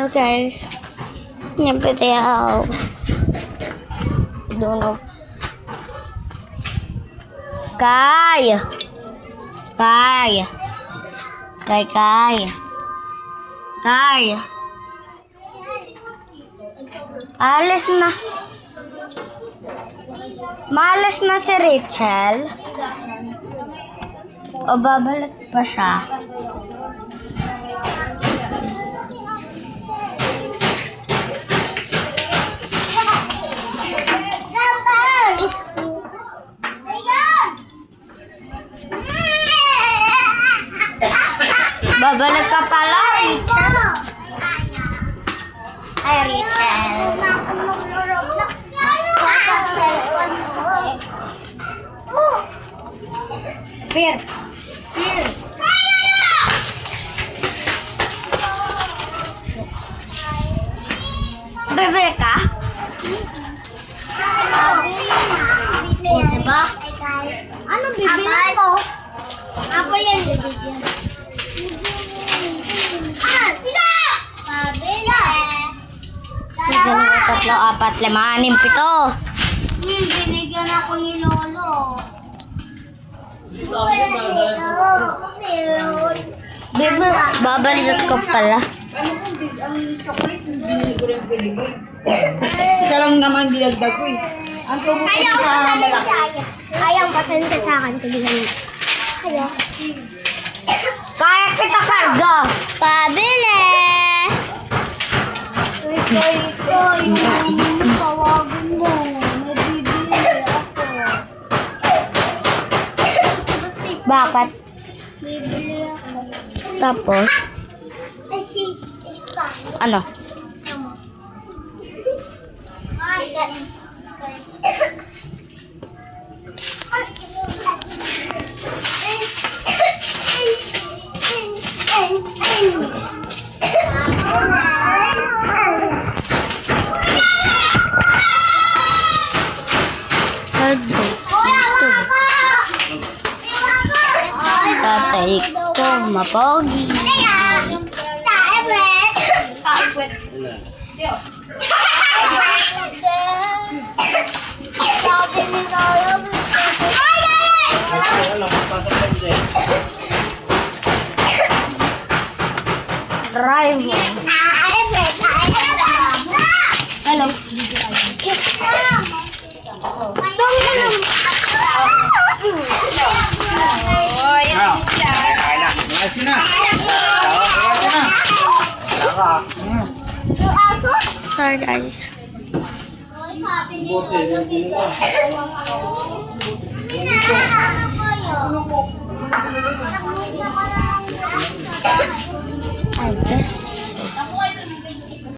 Hello guys. Yung video. Don't know. Kai. Alis na. Malas na si Rachel. O babalik pa siya? Babalik ka pala, Rachel. Hi, Rachel. Fear. Bebe ka? O, diba? Anong bibili ko? Ako yan bibigyan. Sila! Pabila! Bigyan mo 3, 4, 5, 6, 7. Binigyan ako ni Lolo. Bebe, babalik ka pala. Isa lang naman dinagdag ko eh. Ang tumutok sa malaki. Kayang patente sa akin. Kaya. Kaya kita karga. Pabili! Ito, yung tawagan mo. May bibili ako. Bakit? Bibili ako. Tapos, Ay, si ano? Tatay ko, mapogi. Drive. Hello. Sorry guys.